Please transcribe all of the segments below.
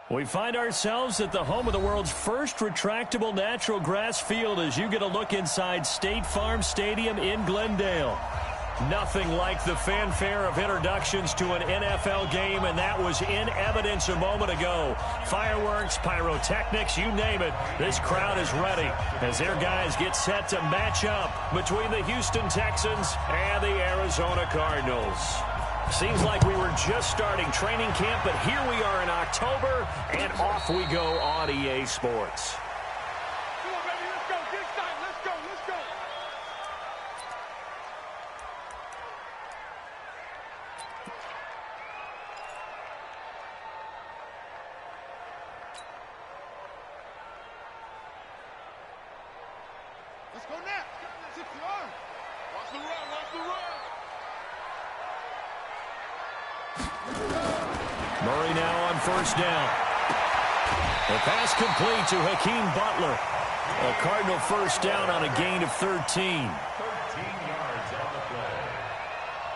We find ourselves at the home of the world's first retractable natural grass field as you get a look inside State Farm Stadium in Glendale. Nothing like the fanfare of introductions to an NFL game, and that was in evidence a moment ago. Fireworks, pyrotechnics, you name it. This crowd is ready as their guys get set to match up between the Houston Texans and the Arizona Cardinals. Seems like we were just starting training camp, but here we are in October, and off we go on EA Sports. Come on, baby, let's go. This time, let's go, let's go. Let's go now. Sit your arm. Watch the run, watch the run. Murray now on first down. The pass complete to Hakeem Butler. A Cardinal first down on a gain of 13. 13 yards on the play.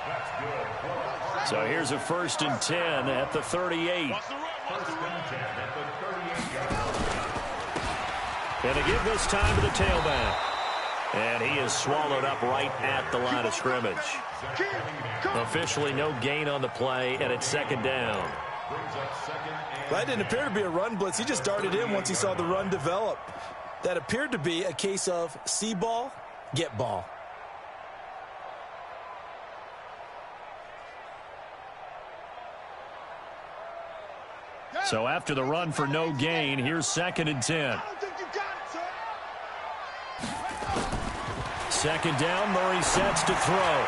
That's good. So here's a 1st and 10 at the 38. First and 10 at the 38-yard line. And to give this time to the tailback. And he is swallowed up right at the line of scrimmage. Officially no gain on the play, and it's 2nd down. That didn't appear to be a run blitz. He just darted in once he saw the run develop. That appeared to be a case of see ball, get ball. So after the run for no gain, here's 2nd and 10. 2nd down, Murray sets to throw.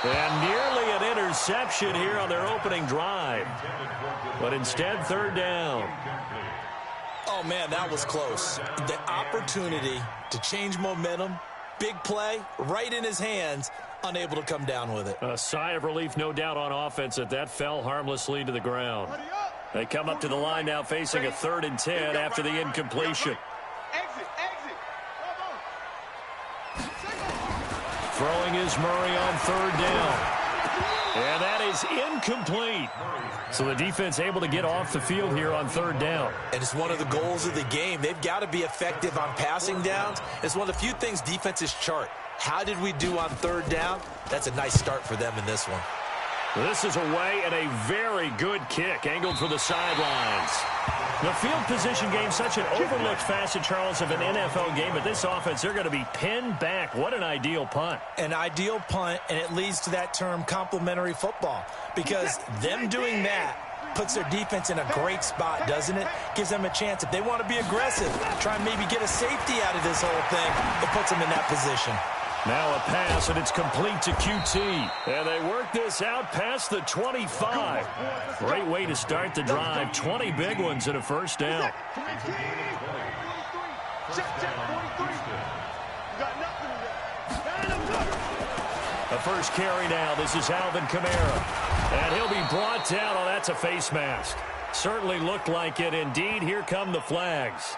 And nearly an interception here on their opening drive. But instead, 3rd down. Oh, man, that was close. The opportunity to change momentum, big play, right in his hands, unable to come down with it. A sigh of relief, no doubt, on offense that that fell harmlessly to the ground. They come up to the line now facing a 3rd and 10 after the incompletion. Throwing is Murray on 3rd down. And that is incomplete. So the defense able to get off the field here on 3rd down. And it's one of the goals of the game. They've got to be effective on passing downs. It's one of the few things defenses chart. How did we do on 3rd down? That's a nice start for them in this one. This is away and a very good kick angled for the sidelines. The field position game, such an overlooked facet, Charles, of an NFL game. But this offense, they're going to be pinned back. What an ideal punt. An ideal punt, and it leads to that term complementary football. Because them doing that puts their defense in a great spot, doesn't it? Gives them a chance. If they want to be aggressive, try and maybe get a safety out of this whole thing, it puts them in that position. Now a pass, and it's complete to QT. And they work this out past the 25. Great way to start the drive. 20 big ones and a 1st down. The first carry now. This is Alvin Kamara. And he'll be brought down. Oh, that's a face mask. Certainly looked like it. Indeed, here come the flags.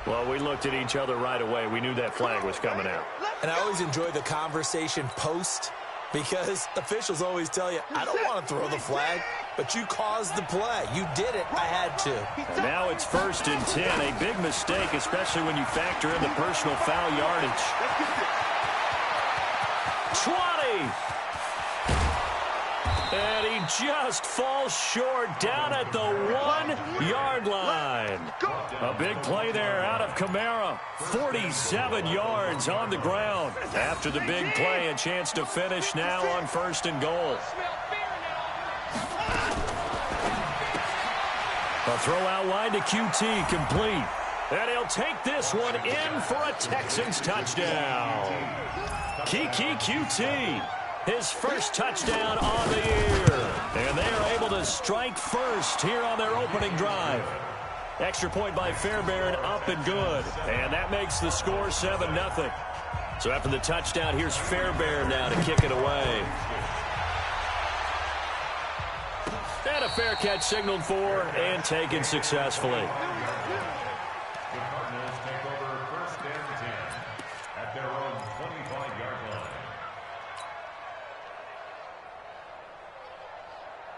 Well, we looked at each other right away. We knew that flag was coming out. And I always enjoy the conversation post because officials always tell you, I don't want to throw the flag, but you caused the play. You did it. I had to. And now it's 1st and 10. A big mistake, especially when you factor in the personal foul yardage. 20. And he just falls short down at the 1-yard line. A big play there out of Kamara. 47 yards on the ground. After the big play, a chance to finish now on 1st and goal. A throw out wide to QT, complete. And he'll take this one in for a Texans touchdown. Kiki QT. His first touchdown on the year. And they are able to strike first here on their opening drive. Extra point by Fairbairn, up and good. And that makes the score 7-0. So after the touchdown, here's Fairbairn now to kick it away. And a fair catch signaled for and taken successfully. The Cardinals take over 1st and 10 at their own 25-yard line.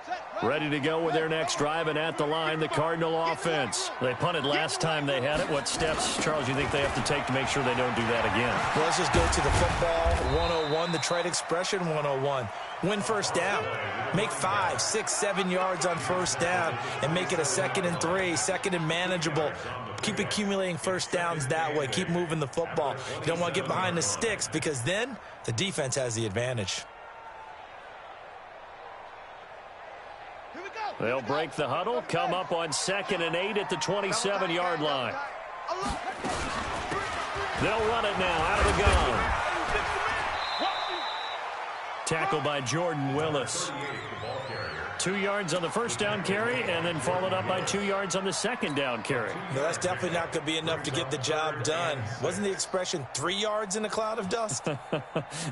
Set, Ready to go with their next drive, and at the line, the Cardinal offense. They punted last time they had it. What steps, Charles, you think they have to take to make sure they don't do that again? Well, let's just go to the football 101, the trade expression 101. Win first down. Make 5, 6, 7 yards on first down and make it a 2nd and 3, 2nd and manageable. Keep accumulating first downs that way. Keep moving the football. You don't want to get behind the sticks because then the defense has the advantage. They'll break the huddle, come up on 2nd and 8 at the 27-yard line. They'll run it now out of the gun. Tackled by Jordan Willis. 2 yards on the first down carry, and then followed up by 2 yards on the second down carry. No, that's definitely not going to be enough to get the job done. Wasn't the expression 3 yards in a cloud of dust?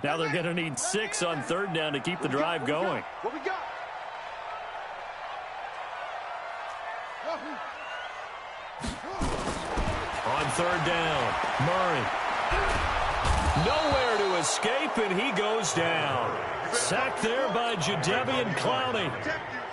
Now they're going to need 6 on third down to keep the drive going. What we got? On third down, Murray. Nowhere to escape, and he goes down. Sacked there by Jadeveon Clowney.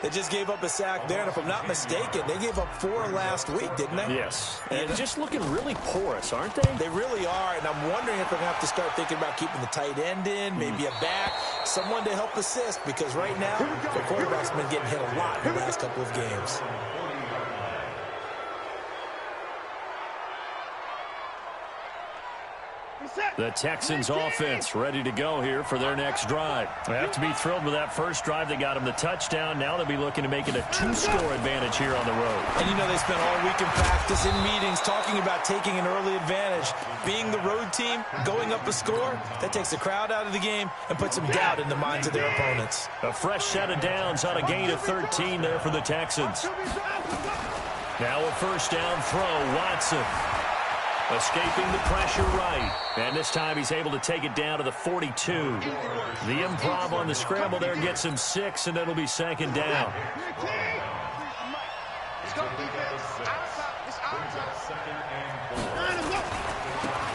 They just gave up a sack there, and if I'm not mistaken, they gave up 4 last week, didn't they? Yes. And just looking really porous, aren't they? They really are, and I'm wondering if they're going to have to start thinking about keeping the tight end in, maybe a back, someone to help assist, because right now, the quarterback's been getting hit a lot in the last couple of games. The Texans offense ready to go here for their next drive. They have to be thrilled with that first drive. They got them the touchdown. Now they'll be looking to make it a 2-score advantage here on the road. And you know they spent all week in practice, in meetings, talking about taking an early advantage. Being the road team, going up a score, that takes the crowd out of the game and puts some doubt in the minds of their opponents. A fresh set of downs on a gain of 13 there for the Texans. Now a first down throw, Watson. Escaping the pressure right. And this time he's able to take it down to the 42. The improv on the scramble there gets him 6, and it'll be 2nd down.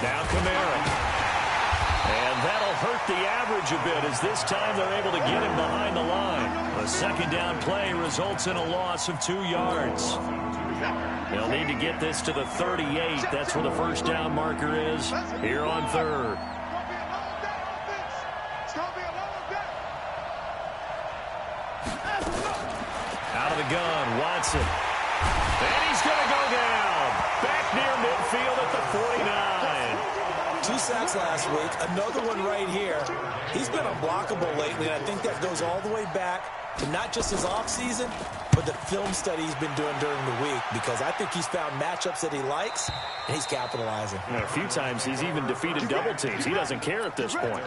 Now Kamara. And that'll hurt the average a bit as this time they're able to get him behind the line. A 2nd down play results in a loss of 2 yards. They'll need to get this to the 38. That's where the first down marker is here on third. Out of the gun, Watson. And he's going to go down. Back near midfield at the 49. 2 sacks last week, another one right here. He's been unblockable lately, and I think that goes all the way back to not just his offseason, but the film study he's been doing during the week, because I think he's found matchups that he likes, and he's capitalizing. A few times he's even defeated double teams. He doesn't care at this point.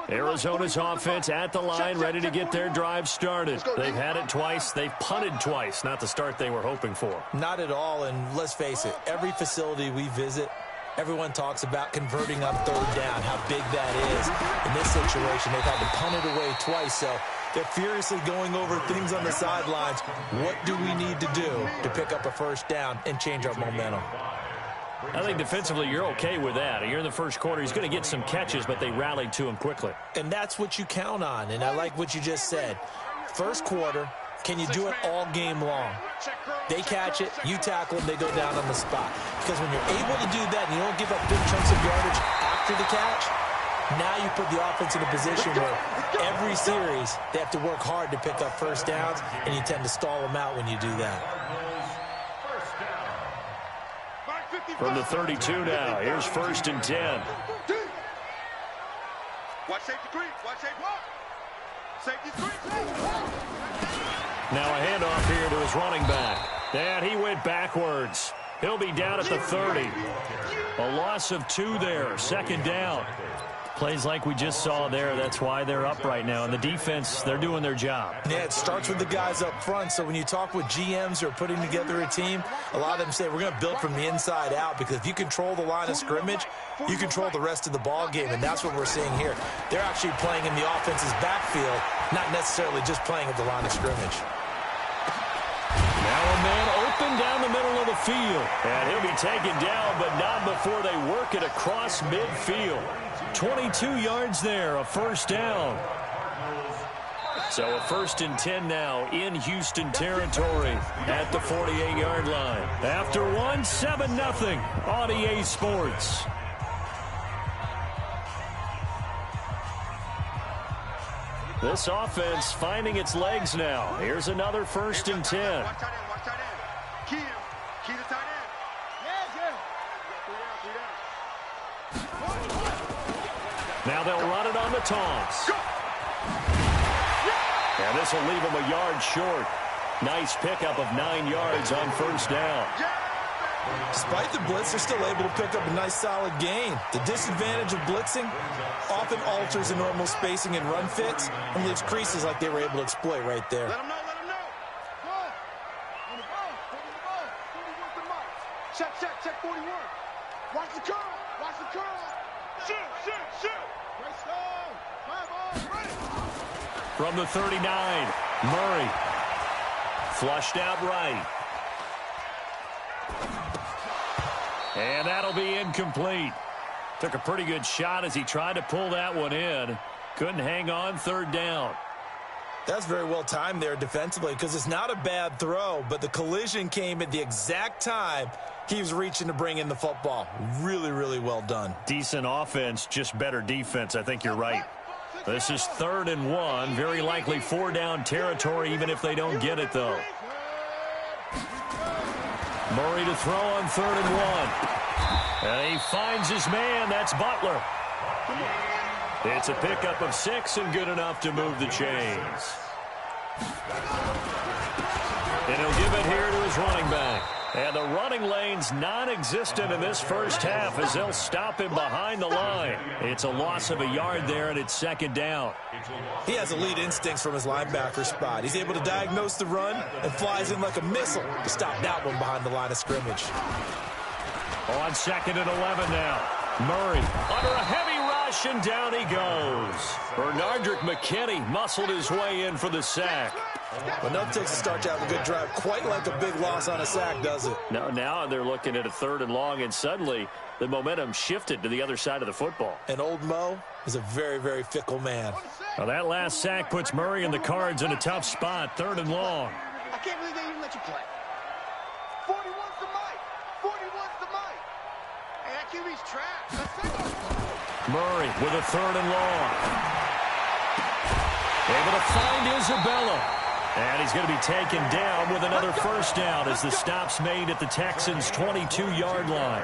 Arizona's offense at the line, ready to get their drive started. They've had it twice. They've punted twice. Not the start they were hoping for. Not at all, and let's face it, every facility we visit, everyone talks about converting on third down, how big that is. In this situation, they've had to punt it away twice, so they're furiously going over things on the sidelines. What do we need to do to pick up a first down and change our momentum? I think defensively you're okay with that. You're in the first quarter. He's going to get some catches, but they rallied to him quickly. And that's what you count on, and I like what you just said. First quarter, can you do it all game long? They catch it, you tackle them, they go down on the spot. Because when you're able to do that and you don't give up big chunks of yardage after the catch, now you put the offense in a position where every series they have to work hard to pick up first downs, and you tend to stall them out when you do that. From the 32 now, here's 1st and 10. Watch safety creep. Watch safety walk. Safety creep. Now a handoff here to his running back. And he went backwards. He'll be down at the 30. A loss of 2 there. 2nd down. Plays like we just saw there, that's why they're up right now. And the defense, they're doing their job. Yeah, it starts with the guys up front. So when you talk with GMs who are putting together a team, a lot of them say we're going to build from the inside out, because if you control the line of scrimmage, you control the rest of the ball game, and that's what we're seeing here. They're actually playing in the offense's backfield, not necessarily just playing at the line of scrimmage. Now a man open down the middle of the field. And he'll be taken down, but not before they work it across midfield. 22 yards there, a first down. So a 1st and 10 now in Houston territory at the 48-yard line. After one, 7-0 on EA Sports. This offense finding its legs now. Here's another 1st and 10. Watch tight end, watch tight end. Key him. Key the tight end. Now they'll run it on the taunts. And this will leave them a yard short. Nice pickup of 9 yards on 1st down. Despite the blitz, they're still able to pick up a nice solid gain. The disadvantage of blitzing often alters the normal spacing and run fits and leaves creases like they were able to exploit right there. Let him know, let him know. Ball. On the ball. Taking the ball. 41 to Mike. Check 41. Watch the curl. Watch the curl. Shoot. Right stone. Five ball. Ready. From the 39, Murray. Flushed out right. And that'll be incomplete. Took a pretty good shot as he tried to pull that one in. Couldn't hang on, 3rd down. That's very well timed there defensively, because it's not a bad throw, but the collision came at the exact time he was reaching to bring in the football. Really, really well done. Decent offense, just better defense. I think you're right. This is 3rd and 1. Very likely 4-down territory, even if they don't get it, though. Murray to throw on 3rd and 1. And he finds his man. That's Butler. It's a pickup of 6 and good enough to move the chains. And he'll give it here to his running back. And the running lane's non-existent in this first half as they'll stop him behind the line. It's a loss of a yard there, and it's 2nd down. He has elite instincts from his linebacker spot. He's able to diagnose the run and flies in like a missile to stop that one behind the line of scrimmage. On 2nd and 11 now. Murray under a heavy rush, and down he goes. Bernardrick McKinney muscled his way in for the sack. But nothing takes a start to have a good drive quite like a big loss on a sack, does it? No, now they're looking at a 3rd and long, and suddenly the momentum shifted to the other side of the football. And old Mo is a very, very fickle man. Now that last sack puts Murray and the Cards in a tough spot, 3rd and long. I can't believe they even let you play. 41's the Mike. 41's the Mike. Hey, that QB's trash. Murray with a 3rd and long. Able to find Isabella. And he's going to be taken down with another 1st down as the stop's made at the Texans' 22-yard line.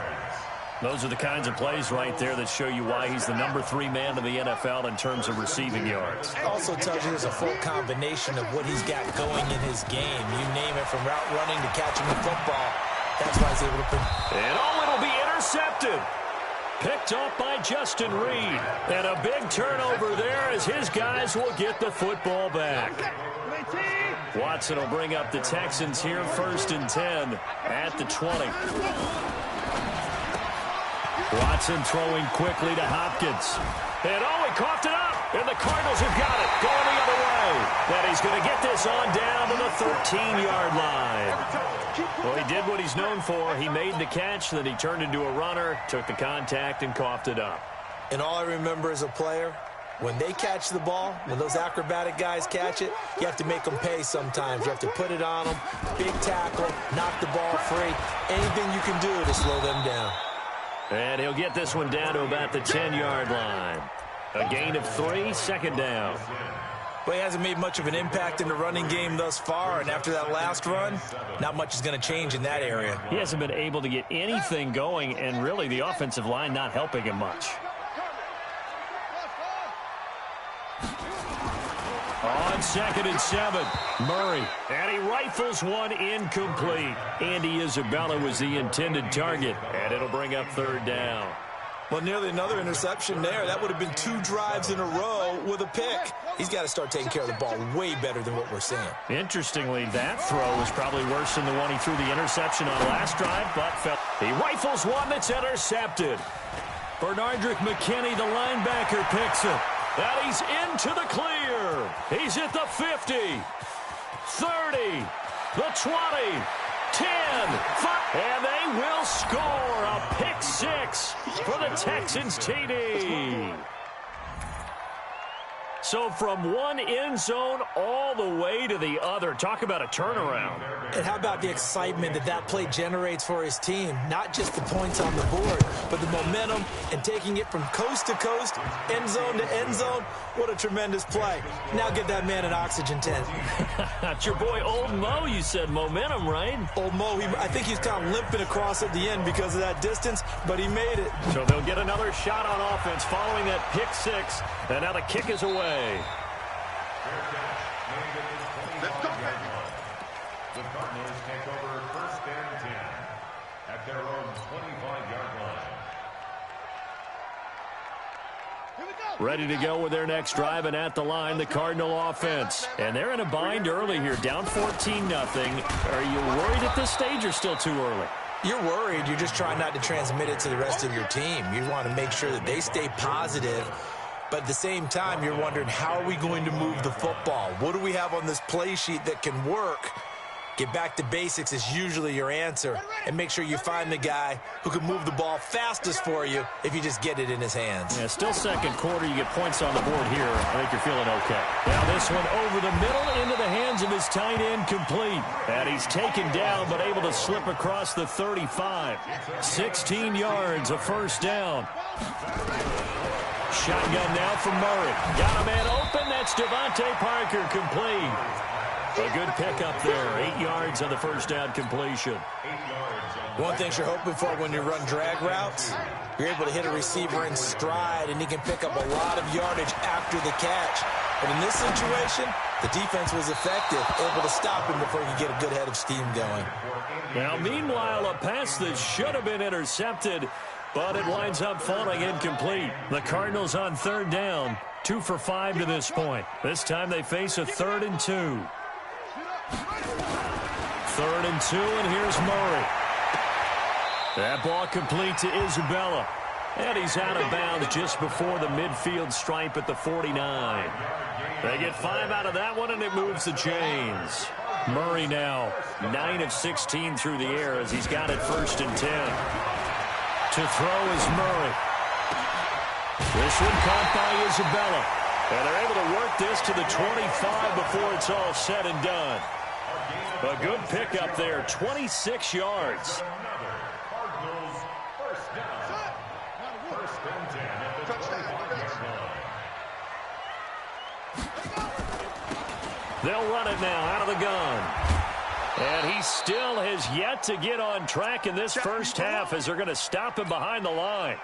Those are the kinds of plays right there that show you why he's the number 3 man in the NFL in terms of receiving yards. Also tells you there's a full combination of what he's got going in his game. You name it, from route running to catching the football. That's why he's able to put. And it'll be intercepted. Picked up by Justin Reed. And a big turnover there as his guys will get the football back. Watson will bring up the Texans here, 1st and 10 at the 20. Watson throwing quickly to Hopkins. And he coughed it up. And the Cardinals have got it. Going the other way. And he's going to get this on down to the 13-yard line. Well, he did what he's known for. He made the catch, then he turned into a runner, took the contact, and coughed it up. And all I remember as a player, when they catch the ball, when those acrobatic guys catch it, you have to make them pay sometimes. You have to put it on them, big tackle, knock the ball free, anything you can do to slow them down. And he'll get this one down to about the 10-yard line. A gain of 3, 2nd down. Well, he hasn't made much of an impact in the running game thus far, and after that last run, not much is going to change in that area. He hasn't been able to get anything going, and really the offensive line not helping him much. On 2nd and 7, Murray. And he rifles one incomplete. Andy Isabella was the intended target, and it'll bring up 3rd down. Well, nearly another interception there. That would have been 2 drives in a row with a pick. He's got to start taking care of the ball way better than what we're seeing. Interestingly, that throw was probably worse than the one he threw the interception on last drive, but he rifles one that's intercepted. Bernardrick McKinney, the linebacker, picks it. And he's into the clear. He's at the 50, 30, the 20, 10, 5, and they will score a pick 6 for the Texans TD. So from one end zone all the way to the other. Talk about a turnaround. And how about the excitement that play generates for his team? Not just the points on the board, but the momentum and taking it from coast to coast, end zone to end zone. What a tremendous play. Now get that man an oxygen tent. That's your boy Old Mo, you said. Momentum, right? Old Mo, I think he's kind of limping across at the end because of that distance, but he made it. So they'll get another shot on offense following that pick 6, and now the kick is away. Let's go, baby. The Cardinals take over 1st and 10 at their own 25-yard line. Here we go. Ready to go with their next drive, and at the line, the Cardinal offense. And they're in a bind early here, down 14-0. Are you worried at this stage or still too early? You're worried. You're just trying not to transmit it to the rest of your team. You want to make sure that they stay positive. But at the same time, you're wondering, how are we going to move the football? What do we have on this play sheet that can work? Get back to basics is usually your answer. And make sure you find the guy who can move the ball fastest for you if you just get it in his hands. Yeah, still second quarter. You get points on the board here. I think you're feeling okay. Now this one over the middle into the hands of his tight end, complete. And he's taken down but able to slip across the 35. 16 yards, a first down. Shotgun now from Murray. Got a man open. That's Devontae Parker, complete. A good pickup there. 8 yards on the first down completion. One thing you're hoping for when you run drag routes, you're able to hit a receiver in stride, and he can pick up a lot of yardage after the catch. But in this situation, the defense was effective, able to stop him before he could get a good head of steam going. Now, meanwhile, a pass that should have been intercepted, but it winds up falling incomplete. The Cardinals on 3rd down, 2 for 5 to this point. This time they face a 3rd and 2. 3rd and 2, and here's Murray. That ball complete to Isabella. And he's out of bounds just before the midfield stripe at the 49. They get 5 out of that one, and it moves the chains. Murray now 9 of 16 through the air as he's got it 1st and 10. To throw is Murray. This one caught by Isabella. And they're able to work this to the 25 before it's all said and done. A good pickup there, 26 yards. Cardinals first down. 1st and 10 at the 25-yard line. They'll run it now out of the gun. And he still has yet to get on track in this first half as they're going to stop him behind the line.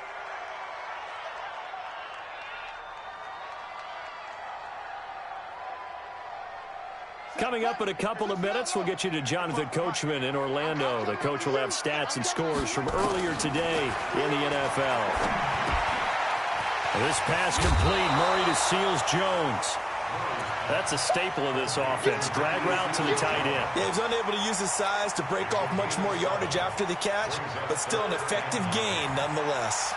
Coming up in a couple of minutes, we'll get you to Jonathan Coachman in Orlando. The coach will have stats and scores from earlier today in the NFL. This pass complete. Murray to Seals-Jones. That's a staple of this offense. Drag route to the tight end. Yeah, he was unable to use his size to break off much more yardage after the catch, but still an effective gain nonetheless.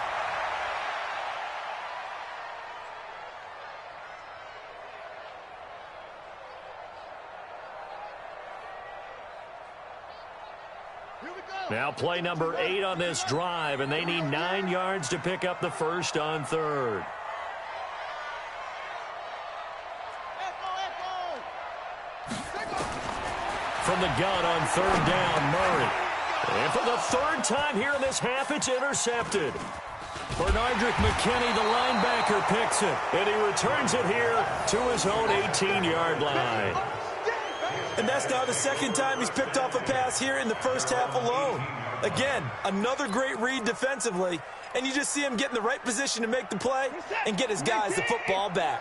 Now play number 8 on this drive, and they need 9 yards to pick up the first on 3rd. From the gun on 3rd down, Murray. And for the 3rd time here in this half, it's intercepted. Bernardrick McKinney, the linebacker, picks it. And he returns it here to his own 18-yard line. And that's now the 2nd time he's picked off a pass here in the first half alone. Again, another great read defensively. And you just see him get in the right position to make the play and get his guys the football back.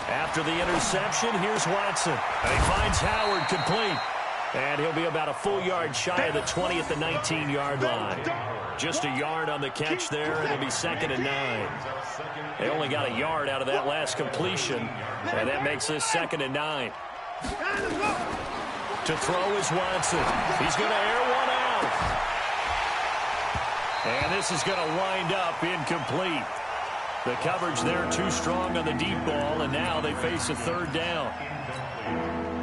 After the interception, here's Watson. And he finds Howard complete. And he'll be about a full yard shy of the 20 at the 19-yard line. Just a yard on the catch there, and it'll be 2nd and 9. They only got a yard out of that last completion, and that makes this 2nd and 9. To throw is Watson. He's going to air one out. And this is going to wind up incomplete. The coverage there too strong on the deep ball, and now they face a 3rd down.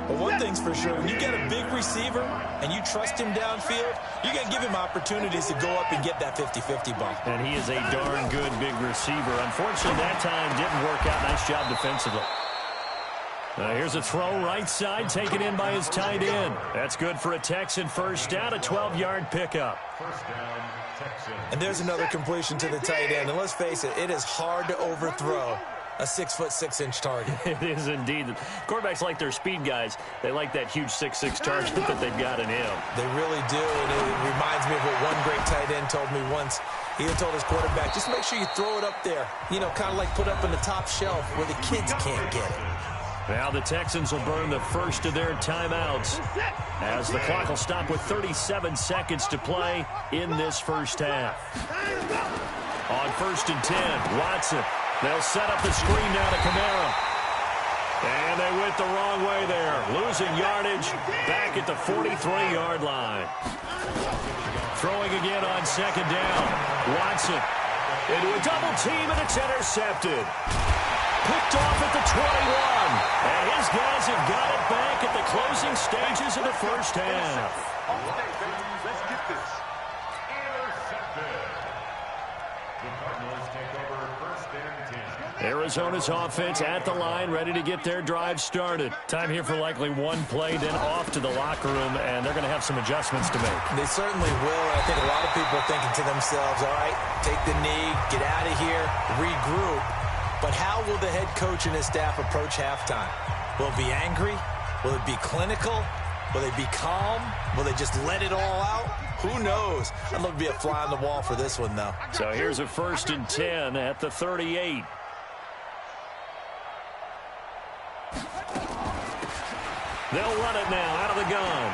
But one thing's for sure, when you get a big receiver and you trust him downfield, you're going to give him opportunities to go up and get that 50-50 ball. And he is a darn good big receiver. Unfortunately, that time didn't work out. Nice job defensively. Here's a throw right side, taken in by his tight end. That's good for a Texan first down, a 12-yard pickup. First down, Texan. And there's another completion to the tight end. And let's face it, it is hard to overthrow a 6'6" target. It is indeed. Quarterbacks like their speed guys. They like that huge 6'6" target that they've got in him. They really do, and it reminds me of what one great tight end told me once. He had told his quarterback, just make sure you throw it up there. You know, kind of like put up in the top shelf where the kids can't get it. Now the Texans will burn the first of their timeouts as the clock will stop with 37 seconds to play in this first half. On 1st and 10, Watson. They'll set up the screen now to Kamara. And they went the wrong way there. Losing yardage back at the 43-yard line. Throwing again on 2nd down. Watson into a double team, and it's intercepted. Picked off at the 21. And his guys have got it back at the closing stages of the first half. Let's get this. Intercepted. The Cardinals take over 1st and 10. Arizona's offense at the line, ready to get their drive started. Time here for likely one play, then off to the locker room, and they're going to have some adjustments to make. They certainly will. I think a lot of people are thinking to themselves, all right, take the knee, get out of here, regroup. But how will the head coach and his staff approach halftime? Will it be angry? Will it be clinical? Will they be calm? Will they just let it all out? Who knows? I'd love to be a fly on the wall for this one, though. So here's a 1st and 10 at the 38. They'll run it now out of the gun.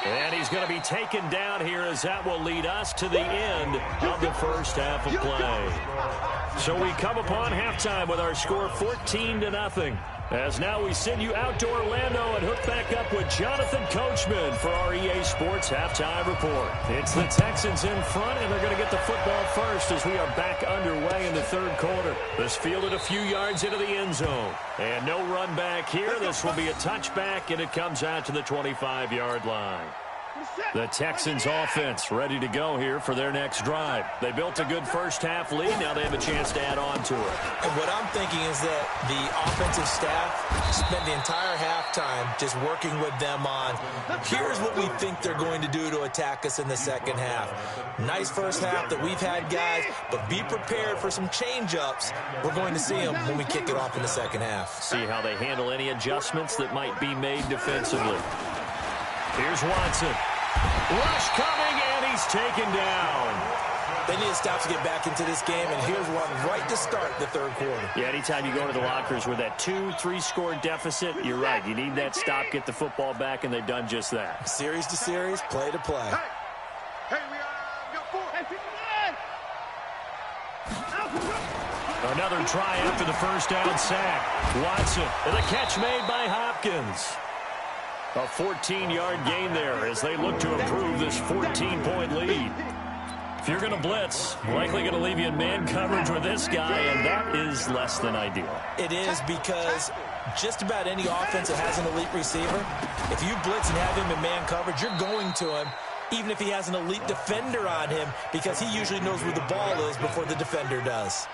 And he's going to be taken down here as that will lead us to the end of the first half of play. So we come upon halftime with our score 14-0. As now we send you out to Orlando and hook back up with Jonathan Coachman for our EA Sports Halftime Report. It's the Texans in front, and they're going to get the football first as we are back underway in the 3rd quarter. This fielded a few yards into the end zone. And no run back here. This will be a touchback, and it comes out to the 25-yard line. The Texans offense ready to go here for their next drive. They built a good first half lead. Now they have a chance to add on to it. And what I'm thinking is that the offensive staff spent the entire halftime just working with them on, here's what we think they're going to do to attack us in the second half. Nice first half that we've had, guys, but be prepared for some change-ups. We're going to see them when we kick it off in the second half. See how they handle any adjustments that might be made defensively. Here's Watson. Rush coming, and he's taken down. They need to stop to get back into this game, and here's one right to start the 3rd quarter. Yeah, anytime you go to the lockers with that 2-3 score deficit, you're right. You need that stop, get the football back, and they've done just that. Series to series, play to play. Hey, we got 4. Hey, 59. Another try after the first down sack. Watson, and the catch made by Hopkins. A 14-yard gain there as they look to improve this 14-point lead. If you're going to blitz, likely going to leave you in man coverage with this guy, and that is less than ideal. It is, because just about any offense that has an elite receiver, if you blitz and have him in man coverage, you're going to him, even if he has an elite defender on him, because he usually knows where the ball is before the defender does.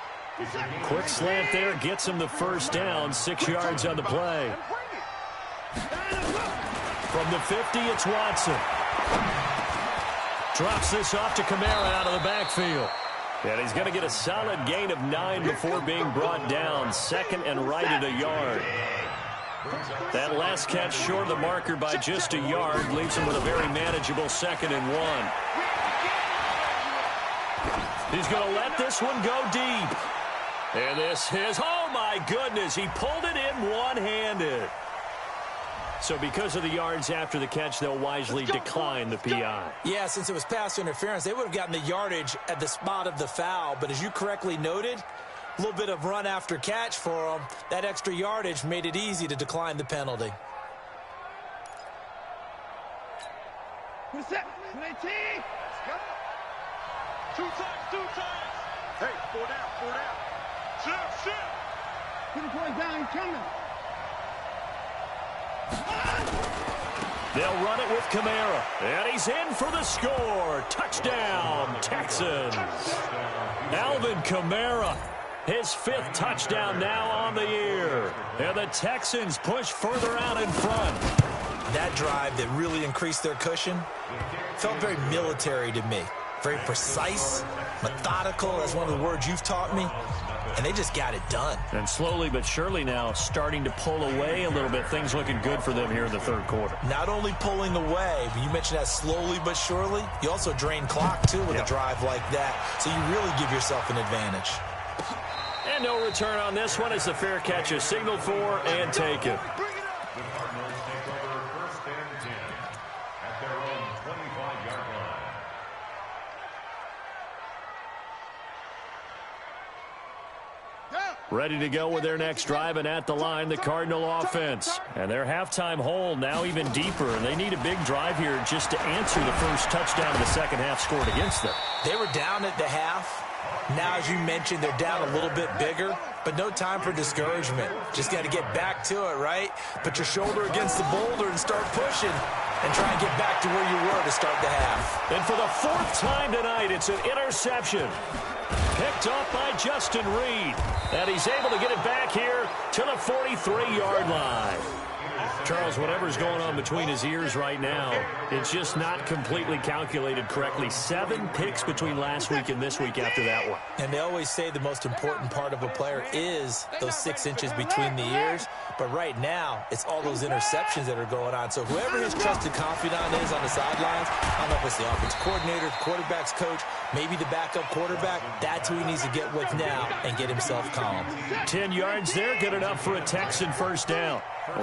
Quick slant there, gets him the first down, 6 yards on the play. From the 50, it's Watson. Drops this off to Kamara out of the backfield. And he's going to get a solid gain of 9 before being brought down. 2nd and right at a yard. That last catch short of the marker by just a yard leaves him with a very manageable 2nd and 1. He's going to let this one go deep. And this is, oh my goodness, he pulled it in one-handed. So because of the yards after the catch, they'll wisely decline the PI. Yeah, since it was pass interference, they would have gotten the yardage at the spot of the foul. But as you correctly noted, a little bit of run after catch for them. That extra yardage made it easy to decline the penalty. What's that? 19. Let's go. Two times. Hey, 4 down. Shift. Put the boy down, he's coming. They'll run it with Kamara. And he's in for the score. Touchdown, Texans. Alvin Kamara, his 5th touchdown now on the year. And the Texans push further out in front. That drive that really increased their cushion felt very military to me. Very precise, methodical. That's one of the words you've taught me. And they just got it done. And slowly but surely now starting to pull away a little bit. Things looking good for them here in the third quarter. Not only pulling away, but you mentioned that slowly but surely. You also drain clock, too, with a drive like that. So you really give yourself an advantage. And no return on this one as the fair catch is signaled for and taken. The Cardinals take over 1st and 10 at their own 25-yard line. Ready to go with their next drive, and at the line, the Cardinal offense. And their halftime hole now even deeper, and they need a big drive here just to answer the first touchdown of the second half scored against them. They were down at the half. Now, as you mentioned, they're down a little bit bigger, but no time for discouragement. Just got to get back to it, right? Put your shoulder against the boulder and start pushing and try and get back to where you were to start the half. And for the 4th time tonight, it's an interception. Picked off by Justin Reed. And he's able to get it back here to the 43-yard line. Charles, whatever's going on between his ears right now, it's just not completely calculated correctly. 7 picks between last week and this week after that one. And they always say the most important part of a player is those 6 inches between the ears. But right now, it's all those interceptions that are going on. So whoever his trusted confidant is on the sidelines, I don't know if it's the offensive coordinator, the quarterback's coach, maybe the backup quarterback, that's who he needs to get with now and get himself calm. 10 yards there, good enough for a Texan first down.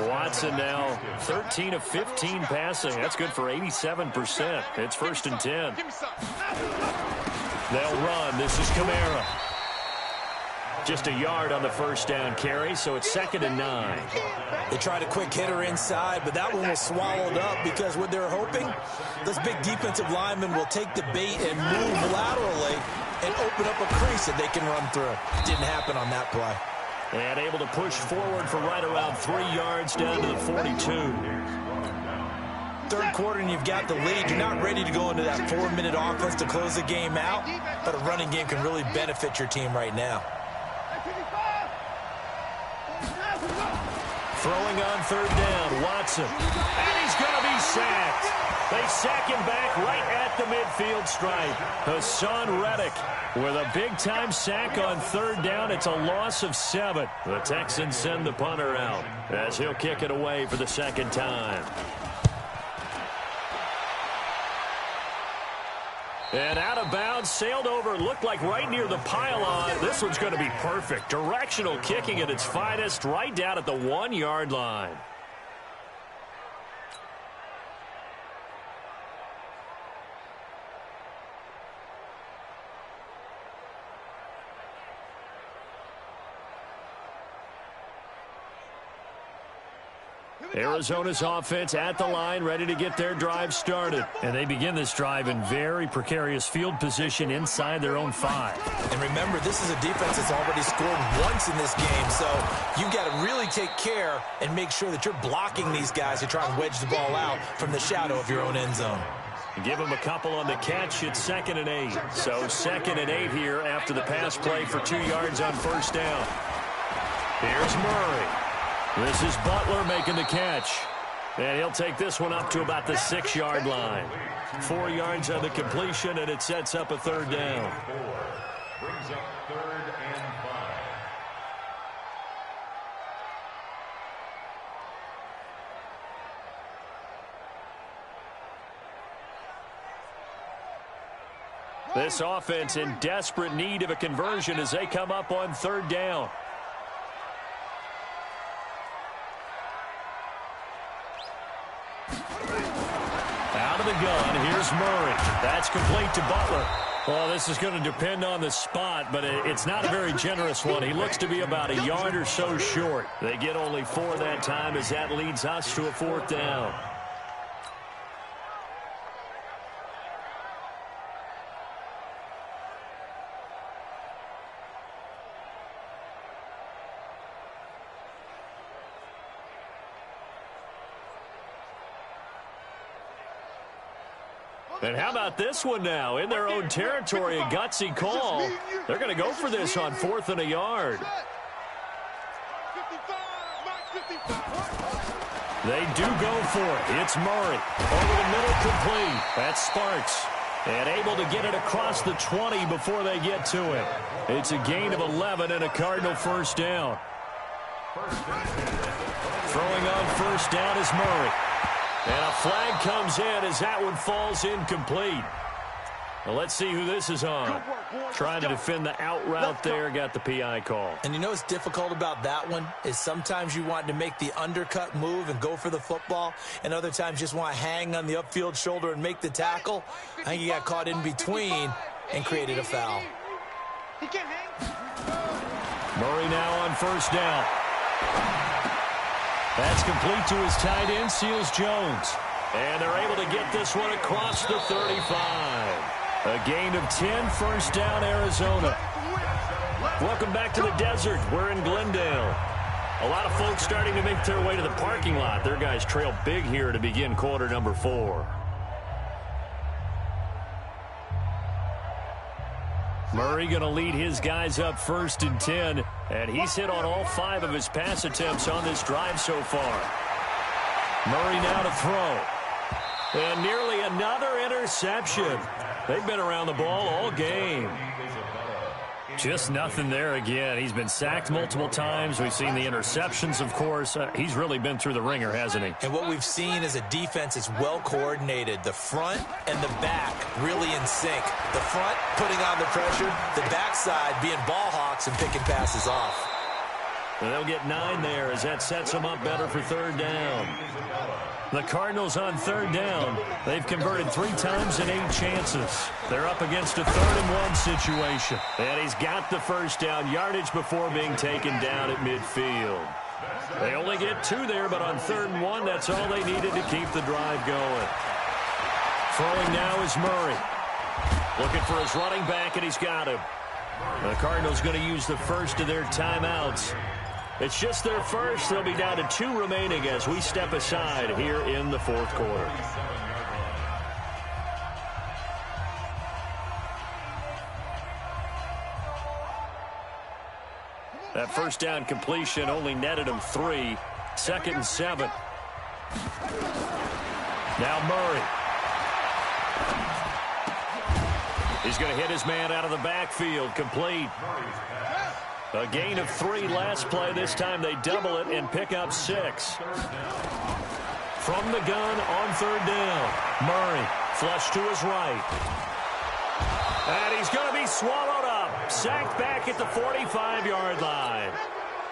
Watson now 13 of 15 passing. That's good for 87%. It's 1st and 10. They'll run. This is Kamara. Just a yard on the first down carry, so it's 2nd and 9. They tried a quick hitter inside, but that one was swallowed up because what they're hoping, those big defensive linemen will take the bait and move laterally and open up a crease that they can run through. Didn't happen on that play. And able to push forward for right around 3 yards down to the 42. Third quarter and you've got the lead. You're not ready to go into that 4-minute offense to close the game out, but a running game can really benefit your team right now. Throwing on 3rd down, Watson. And he's going to be sacked. They sack him back right at the midfield stripe. Hassan Reddick with a big-time sack on 3rd down. It's a loss of 7. The Texans send the punter out as he'll kick it away for the 2nd time. And out of bounds, sailed over, looked like right near the pylon. This one's going to be perfect. Directional kicking at its finest, right down at the 1-yard line. Arizona's offense at the line, ready to get their drive started. And they begin this drive in very precarious field position inside their own 5. And remember, this is a defense that's already scored once in this game, so you've got to really take care and make sure that you're blocking these guys to try and wedge the ball out from the shadow of your own end zone. Give him a couple on the catch. It's 2nd and 8. So 2nd and 8 here after the pass play for 2 yards on 1st down. Here's Murray. This is Butler making the catch. And he'll take this one up to about the 6-yard line. 4 yards on the completion, and it sets up a 3rd down. Brings up 3rd and 5. This offense in desperate need of a conversion as they come up on third down. Out of the gun, here's Murray. That's complete to Butler. Well, this is going to depend on the spot, but it's not a very generous one. He looks to be about a yard or so short. They get only 4 that time as that leads us to a fourth down. And how about this one now? In their own territory, a gutsy call. They're going to go for this on 4th and a yard. They do go for it. It's Murray. Over the middle, complete. That's Sparks. And able to get it across the 20 before they get to it. It's a gain of 11 and a Cardinal first down. Throwing on first down is Murray. And a flag comes in as that one falls incomplete. Well, let's see who this is on. Trying to defend the out route there, got the PI call. And you know what's difficult about that one is sometimes you want to make the undercut move and go for the football, and other times just want to hang on the upfield shoulder and make the tackle. I think he got caught in between and created a foul. Murray now on first down. That's complete to his tight end, Seals Jones. And they're able to get this one across the 35. A gain of 10, first down, Arizona. Welcome back to the desert. We're in Glendale. A lot of folks starting to make their way to the parking lot. Their guys trail big here to begin quarter number 4. Murray going to lead his guys up 1st and 10, and he's hit on all 5 of his pass attempts on this drive so far. Murray now to throw. And nearly another interception. They've been around the ball all game. Just nothing there again. He's been sacked multiple times. We've seen the interceptions, of course. He's really been through the ringer, hasn't he? And what we've seen is a defense that's well coordinated. The front and the back really in sync. The front putting on the pressure, the backside being ball hawks and picking passes off. And they'll get 9 there as that sets them up better for third down. The Cardinals on third down. They've converted 3 times in 8 chances. They're up against a 3rd and 1 situation. And he's got the first down yardage before being taken down at midfield. They only get 2 there, but on 3rd and 1, that's all they needed to keep the drive going. Throwing now is Murray. Looking for his running back, and he's got him. The Cardinals going to use the first of their timeouts. It's just their first. They'll be down to 2 remaining as we step aside here in the 4th quarter. That first down completion only netted him 3. 2nd and 7. Now Murray. He's going to hit his man out of the backfield. Complete. A gain of 3 last play. This time they double it and pick up 6. From the gun on 3rd down. Murray flush to his right. And he's going to be swallowed up. Sacked back at the 45-yard line.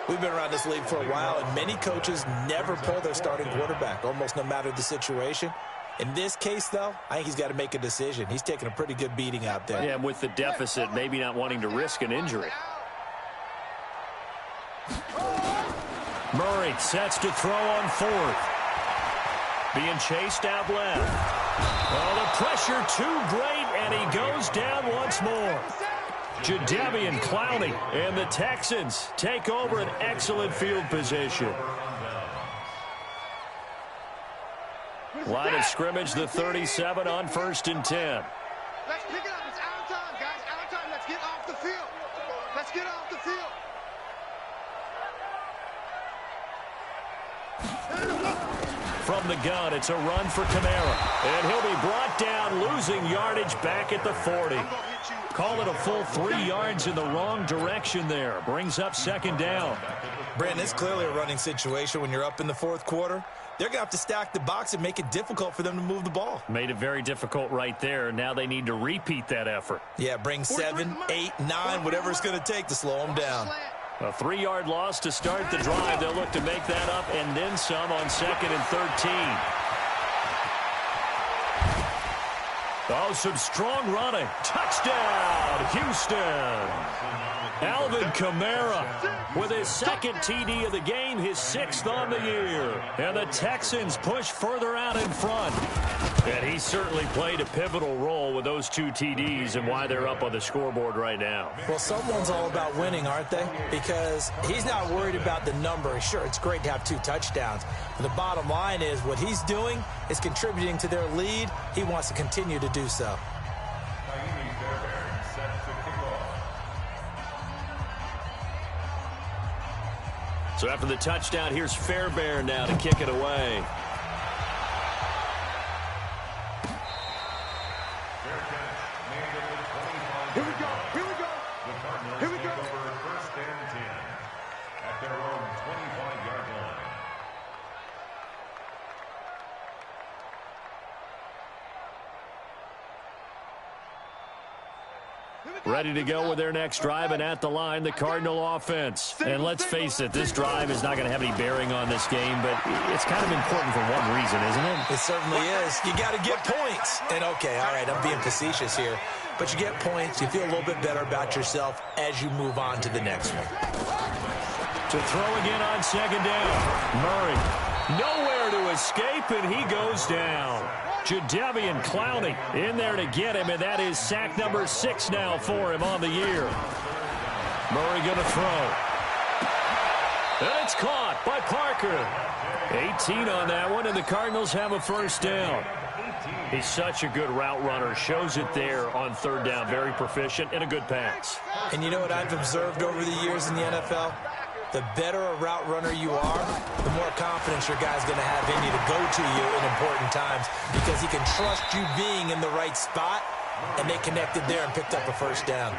We've been around this league for a while, and many coaches never pull their starting quarterback, almost no matter the situation. In this case, though, I think he's got to make a decision. He's taking a pretty good beating out there. Yeah, with the deficit, maybe not wanting to risk an injury. Murray sets to throw on 4th. Being chased out left. Oh, the pressure too great, and he goes down once more. Jadeveon Clowney and the Texans take over an excellent field position. Line of scrimmage, the 37 on 1st and 10. Let's pick it up. It's our time, guys. Our time. Let's get off the field. Let's get off the field. From the gun, it's a run for Kamara. And he'll be brought down, losing yardage back at the 40. Call it a full 3 yards in the wrong direction there. Brings up 2nd down. Brandon, it's clearly a running situation when you're up in the 4th quarter. they're going to have to stack the box and make it difficult for them to move the ball. Made it very difficult right there. Now they need to repeat that effort. Yeah, bring 7, 8, 9, whatever it's going to take to slow them down. A 3-yard loss to start the drive. They'll look to make that up and then some on 2nd and 13. Oh, some strong running. Touchdown, Houston. Alvin Kamara with his 2nd TD of the game, his 6th on the year. And the Texans push further out in front. And he certainly played a pivotal role with those 2 TDs and why they're up on the scoreboard right now. Well, someone's all about winning, aren't they? Because he's not worried about the number. Sure, it's great to have 2 touchdowns. But the bottom line is what he's doing is contributing to their lead. He wants to continue to do so. So after the touchdown, here's Fairbairn now to kick it away. Here we go. Here we go. The Cardinals Here we take go. over 1st and 10 at their own 25-yard line. Ready to go with their next drive, and at the line, the Cardinal offense. And let's face it, this drive is not going to have any bearing on this game, but it's kind of important for one reason, isn't it? It certainly is. You got to get points. And, okay, all right, I'm being facetious here. But you get points, you feel a little bit better about yourself as you move on to the next one. To throw again on 2nd down. Murray, nowhere to escape, and he goes down. Jadeveon Clowney in there to get him, and that is sack number 6 now for him on the year. Murray going to throw. And it's caught by Parker. 18 on that one, and the Cardinals have a 1st down. He's such a good route runner. Shows it there on 3rd down. Very proficient and a good pass. And you know what I've observed over the years in the NFL? The better a route runner you are, the more confidence your guy's going to have in you to go to you in important times because he can trust you being in the right spot, and they connected there and picked up a 1st down.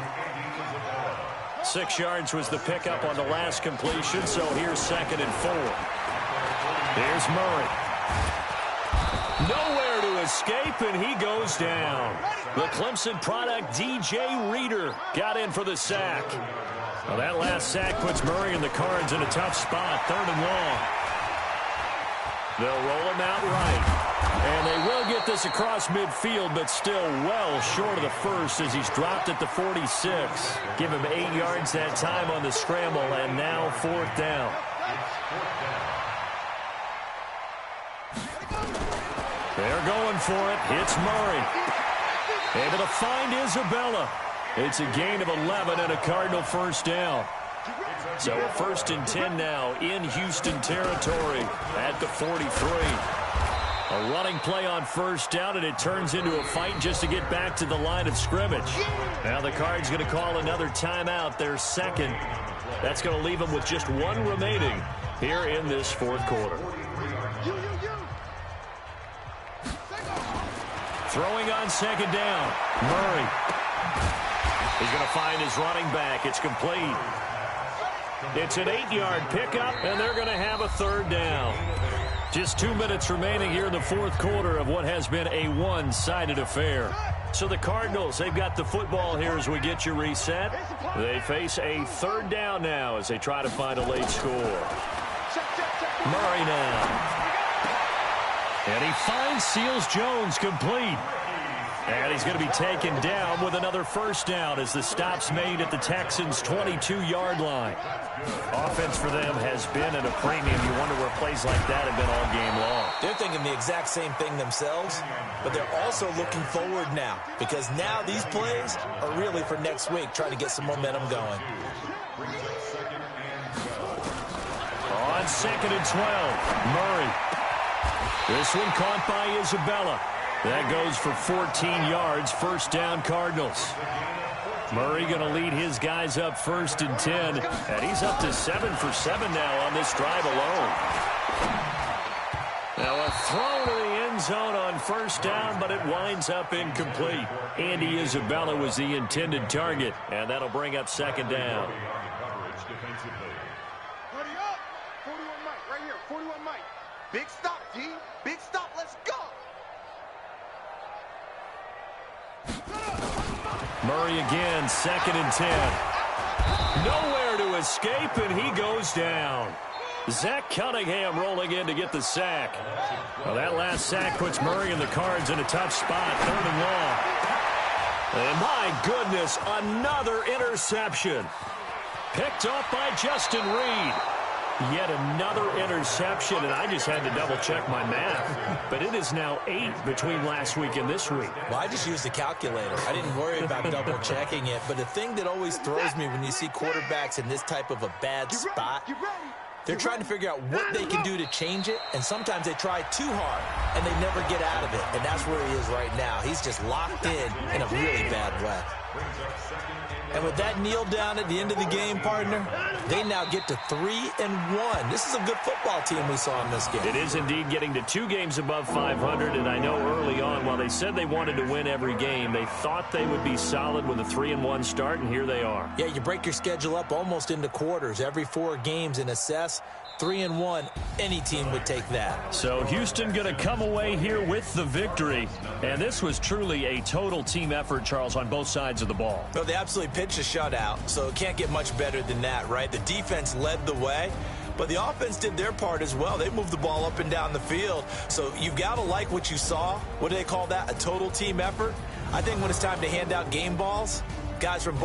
6 yards was the pickup on the last completion, so here's 2nd and 4. Here's Murray. Nowhere to escape, and he goes down. The Clemson product, DJ Reader, got in for the sack. Well, that last sack puts Murray and the Cards in a tough spot, 3rd and long. They'll roll him out right. And they will get this across midfield, but still well short of the 1st as he's dropped at the 46. Give him 8 yards that time on the scramble, and now 4th down. They're going for it. It's Murray. Able to find Isabella. It's a gain of 11 and a Cardinal 1st down. So a 1st and 10 now in Houston territory at the 43. A running play on 1st down, and it turns into a fight just to get back to the line of scrimmage. Now the Cards going to call another timeout, their 2nd. That's going to leave them with just 1 remaining here in this 4th quarter. Throwing on 2nd down, Murray. He's going to find his running back. It's complete. It's an 8-yard pickup, and they're going to have a 3rd down. Just 2 minutes remaining here in the 4th quarter of what has been a one-sided affair. So the Cardinals, they've got the football here as we get you reset. They face a 3rd down now as they try to find a late score. Murray now. And he finds Seals-Jones complete. And he's going to be taken down with another 1st down as the stop's made at the Texans' 22-yard line. Offense for them has been at a premium. You wonder where plays like that have been all game long. They're thinking the exact same thing themselves, but they're also looking forward now because now these plays are really for next week, trying to get some momentum going. On 2nd and 12, Murray. This one caught by Isabella. That goes for 14 yards, 1st down Cardinals. Murray going to lead his guys up 1st and 10, and he's up to 7 for 7 now on this drive alone. Now a throw to the end zone on 1st down, but it winds up incomplete. Andy Isabella was the intended target, and that'll bring up 2nd down. Buddy up. 41 Mike, right here. 41 Mike. Big stop, D. Big stop. Let's go. Murray again, 2nd and 10. Nowhere to escape, and he goes down. Zach Cunningham rolling in to get the sack. Well, that last sack puts Murray and the Cards in a tough spot, 3rd and long. And my goodness, another interception. Picked off by Justin Reed. Yet another interception, and I just had to double-check my math. But it is now 8 between last week and this week. Well, I just used the calculator. I didn't worry about double-checking it. But the thing that always throws me when you see quarterbacks in this type of a bad spot, they're trying to figure out what they can do to change it, and sometimes they try too hard, and they never get out of it. And that's where he is right now. He's just locked in a really bad way. And with that kneel down at the end of the game, partner, they now get to 3-1. This is a good football team we saw in this game. It is indeed getting to 2 games above 500, and I know early on, while they said they wanted to win every game, they thought they would be solid with a 3-1 start, and here they are. Yeah, you break your schedule up almost into quarters, every 4 games, and assess 3-1. Any team would take that. So Houston going to come away here with the victory. And this was truly a total team effort, Charles, on both sides of the ball. Well, they absolutely pitched a shutout, so it can't get much better than that, right? The defense led the way, but the offense did their part as well. They moved the ball up and down the field. So you've got to like what you saw. What do they call that? A total team effort? I think when it's time to hand out game balls, guys from both